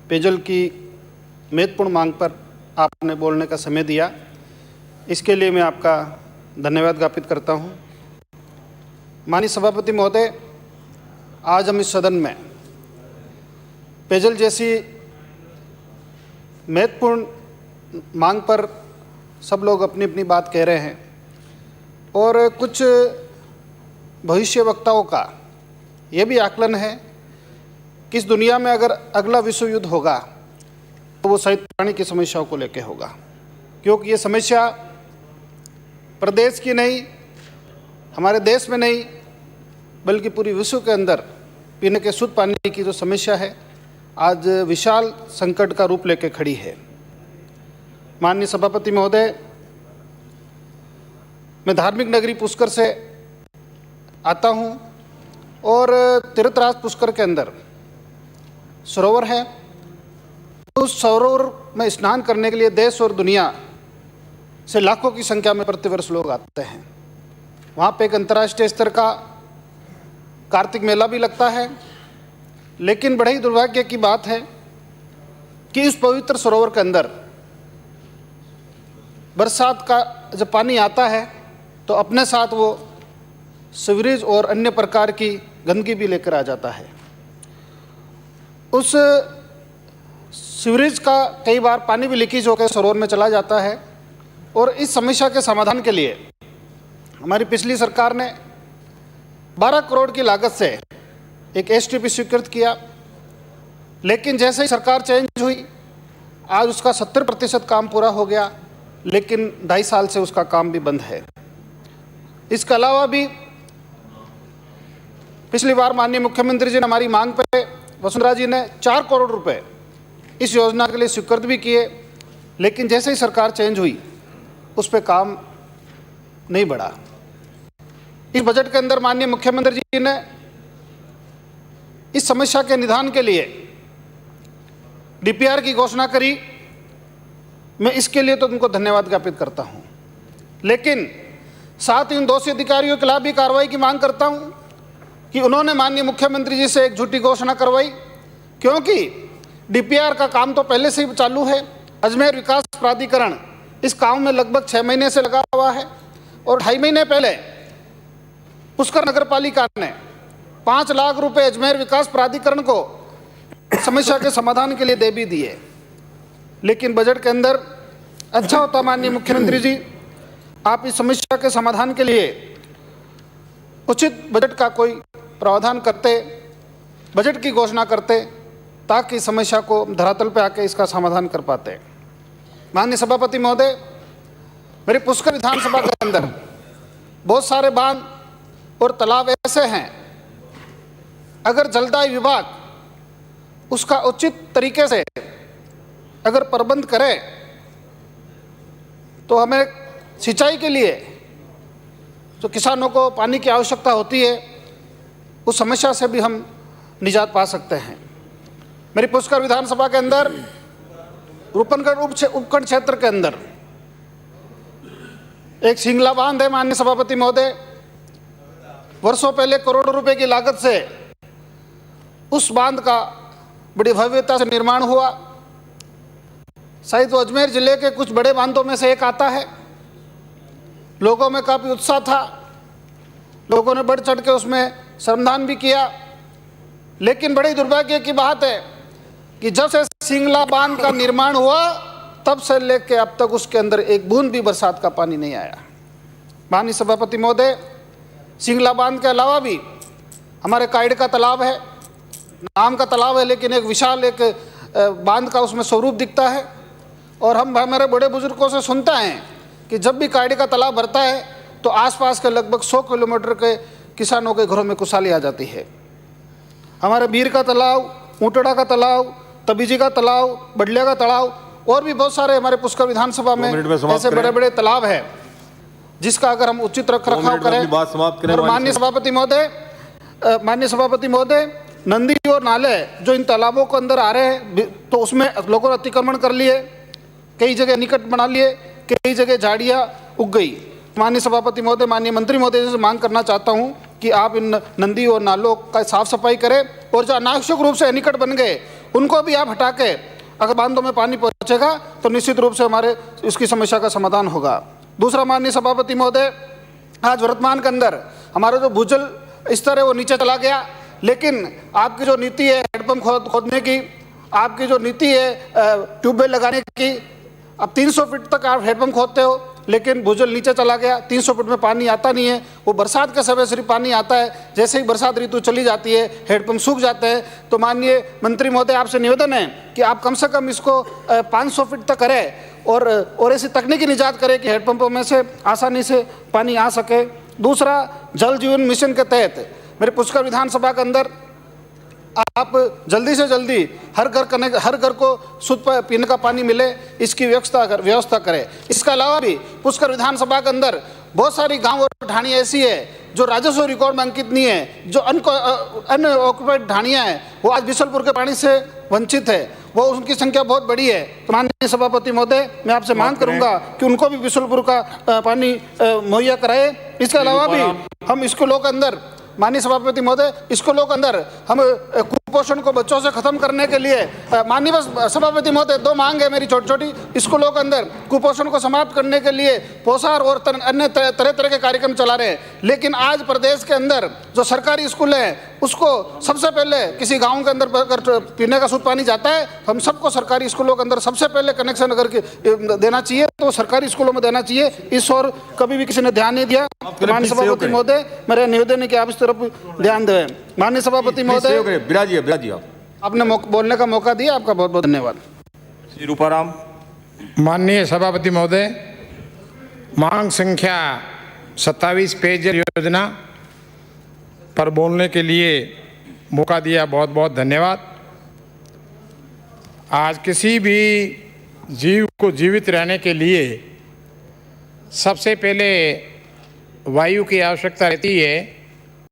पेयजल की महत्वपूर्ण मांग पर आपने बोलने का समय दिया, इसके लिए मैं आपका धन्यवाद ज्ञापित करता हूं। माननीय सभापति महोदय, आज हम इस सदन में पेयजल जैसी महत्वपूर्ण मांग पर सब लोग अपनी अपनी बात कह रहे हैं और कुछ भविष्यवक्ताओं का यह भी आकलन है कि इस दुनिया में अगर अगला विश्व युद्ध होगा तो वो शायद पानी की समस्याओं को लेकर होगा, क्योंकि ये समस्या प्रदेश की नहीं, हमारे देश में नहीं, बल्कि पूरी विश्व के अंदर पीने के शुद्ध पानी की जो समस्या है आज विशाल संकट का रूप लेकर खड़ी है। माननीय सभापति महोदय, मैं धार्मिक नगरी पुष्कर से आता हूं और तीर्थराज पुष्कर के अंदर सरोवर है। उस सरोवर में स्नान करने के लिए देश और दुनिया से लाखों की संख्या में प्रतिवर्ष लोग आते हैं। वहाँ पे एक अंतर्राष्ट्रीय स्तर का कार्तिक मेला भी लगता है, लेकिन बड़े ही दुर्भाग्य की बात है कि इस पवित्र सरोवर के अंदर बरसात का जब पानी आता है तो अपने साथ वो सीवरेज और अन्य प्रकार की गंदगी भी लेकर आ जाता है। उस सीवरेज का कई बार पानी भी लीकेज होकर सरोवर में चला जाता है और इस समस्या के समाधान के लिए हमारी पिछली सरकार ने 12 करोड़ की लागत से एक एसटीपी स्वीकृत किया, लेकिन जैसे ही सरकार चेंज हुई आज उसका 70% काम पूरा हो गया, लेकिन 2.5 साल से उसका काम भी बंद है। इसके अलावा भी पिछली बार माननीय मुख्यमंत्री जी ने हमारी मांग पे वसुंधरा जी ने 4 करोड़ रुपए इस योजना के लिए स्वीकृत भी किए, लेकिन जैसे ही सरकार चेंज हुई उस पर काम नहीं बढ़ा। इस बजट के अंदर माननीय मुख्यमंत्री जी ने इस समस्या के निदान के लिए डीपीआर की घोषणा करी। मैं इसके लिए तो उनको धन्यवाद ज्ञापित करता हूं, लेकिन साथ ही इन दोषी अधिकारियों के खिलाफ भी कार्रवाई की मांग करता हूं कि उन्होंने माननीय मुख्यमंत्री जी से एक झूठी घोषणा करवाई, क्योंकि डीपीआर का काम तो पहले से ही चालू है। अजमेर विकास प्राधिकरण इस काम में लगभग 6 महीने से लगा हुआ है और 2.5 महीने पहले पुष्कर नगर पालिका ने 5 लाख रुपए अजमेर विकास प्राधिकरण को समस्या के समाधान के लिए दे भी दिए। लेकिन बजट के अंदर अच्छा होता माननीय मुख्यमंत्री जी, आप इस समस्या के समाधान के लिए उचित बजट का कोई प्रावधान करते, बजट की घोषणा करते, ताकि समस्या को धरातल पर आके इसका समाधान कर पाते। माननीय सभापति महोदय, मेरी पुष्कर विधानसभा के अंदर बहुत सारे बांध और तालाब ऐसे हैं, अगर जलदाय विभाग उसका उचित तरीके से अगर प्रबंध करे तो हमें सिंचाई के लिए जो किसानों को पानी की आवश्यकता होती है उस समस्या से भी हम निजात पा सकते हैं। मेरी पुष्कर विधानसभा के अंदर रूपनगढ़ उपखंड क्षेत्र के अंदर एक सिंगला बांध है। माननीय सभापति महोदय, वर्षों पहले करोड़ों रुपए की लागत से उस बांध का बड़ी भव्यता से निर्माण हुआ। शायद वो अजमेर जिले के कुछ बड़े बांधों में से एक आता है। लोगों में काफ़ी उत्साह था, लोगों ने बढ़ चढ़ के उसमें श्रमदान भी किया, लेकिन बड़ी दुर्भाग्य की बात है कि जब से सिंगला बांध का निर्माण हुआ तब से लेकर अब तक उसके अंदर एक बूंद भी बरसात का पानी नहीं आया। माननीय सभापति महोदय, सिंगला बांध के अलावा भी हमारे काइड का तालाब है, नाम का तालाब है, लेकिन एक विशाल एक बांध का उसमें स्वरूप दिखता है। और हम हमारे बड़े बुजुर्गों से सुनते हैं कि जब भी काइड का तालाब भरता है तो आसपास के लगभग 100 किलोमीटर के किसानों के घरों में खुशहाली आ जाती है। हमारे बीर का तालाब, ऊंटड़ा का तालाब, तबीजी का तालाब, बडलिया का तालाब और भी बहुत सारे हमारे पुष्कर विधानसभा में ऐसे बड़े बड़े तालाब है जिसका अगर हम उचित रख रखाव करें। और माननीय सभापति महोदय, नंदी और नाले जो इन तालाबों के अंदर आ रहे हैं तो उसमें लोगों ने अतिक्रमण कर लिए, कई जगह निकट बना लिए, कई जगह झाड़ियाँ उग गई। माननीय सभापति महोदय, माननीय मंत्री महोदय से मांग करना चाहता हूँ कि आप इन नंदी और नालों का साफ सफाई करें और जो अनावश्यक रूप से निकट बन गए उनको भी आप हटा के अगर बांधों में पानी पहुंचेगा तो निश्चित रूप से हमारे इसकी समस्या का समाधान होगा। दूसरा, माननीय सभापति महोदय, आज वर्तमान के अंदर हमारा जो भूजल स्तर है वो नीचे चला गया, लेकिन आपकी जो नीति है हैंडपंप खोदने की, आपकी जो नीति है ट्यूबवेल लगाने की, अब 300 फीट तक आप हैंडपंप खोदते हो लेकिन भूजल नीचे चला गया, 300 फीट में पानी आता नहीं है। वो बरसात के समय सिर्फ पानी आता है, जैसे ही बरसात ऋतु चली जाती है हैंडपंप सूख जाते हैं। तो माननीय मंत्री महोदय, आपसे निवेदन है कि आप कम से कम इसको 500 फीट तक करें और ऐसी तकनीकी निजात करें कि हैंडपंपों में से आसानी से पानी आ सके। दूसरा, जल जीवन मिशन के तहत मेरे पुष्कर विधानसभा के अंदर आप जल्दी से जल्दी हर घर को शुद्ध पीने का पानी मिले, इसकी व्यवस्था करें। इसके अलावा भी पुष्कर विधानसभा के अंदर बहुत सारी गांव और ढाणियाँ ऐसी है जो राजस्व रिकॉर्ड में अंकित नहीं है, जो अनऑक्युपाइड ढाणियाँ हैं, वो आज बिशलपुर के पानी से वंचित है, वो उनकी संख्या बहुत बड़ी है। तो माननीय सभापति महोदय, मैं आपसे मांग करूंगा कि उनको भी बिशलपुर का पानी मुहैया कराए। इसके अलावा भी हम स्कूलों के अंदर, माननीय सभापति महोदय, स्कूलों के अंदर हम कुपोषण को बच्चों से खत्म करने के लिए, माननीय सभापति महोदय, 2 मांग है मेरी छोटी छोटी। स्कूलों के अंदर कुपोषण को समाप्त करने के लिए पोषाहार और अन्य तरह तरह के कार्यक्रम चला रहे हैं, लेकिन आज प्रदेश के अंदर जो सरकारी स्कूल हैं उसको सबसे पहले किसी गांव के अंदर अगर पीने का शुद्ध पानी जाता है तो हम सबको सरकारी स्कूलों के अंदर सबसे पहले कनेक्शन अगर देना चाहिए तो सरकारी स्कूलों में देना चाहिए। इस और कभी भी किसी ने ध्यान नहीं दिया। माननीय सभापति महोदय, मेरा निवेदन है कि आप इस तरफ ध्यान दें। माननीय सभापति महोदय, बिराजी आपने बोलने का मौका दिया, आपका बहुत बहुत धन्यवाद। श्री रूपाराम। माननीय सभापति महोदय, मांग संख्या 27 पेयजल योजना पर बोलने के लिए मौका दिया, बहुत बहुत धन्यवाद। आज किसी भी जीव को जीवित रहने के लिए सबसे पहले वायु की आवश्यकता रहती है,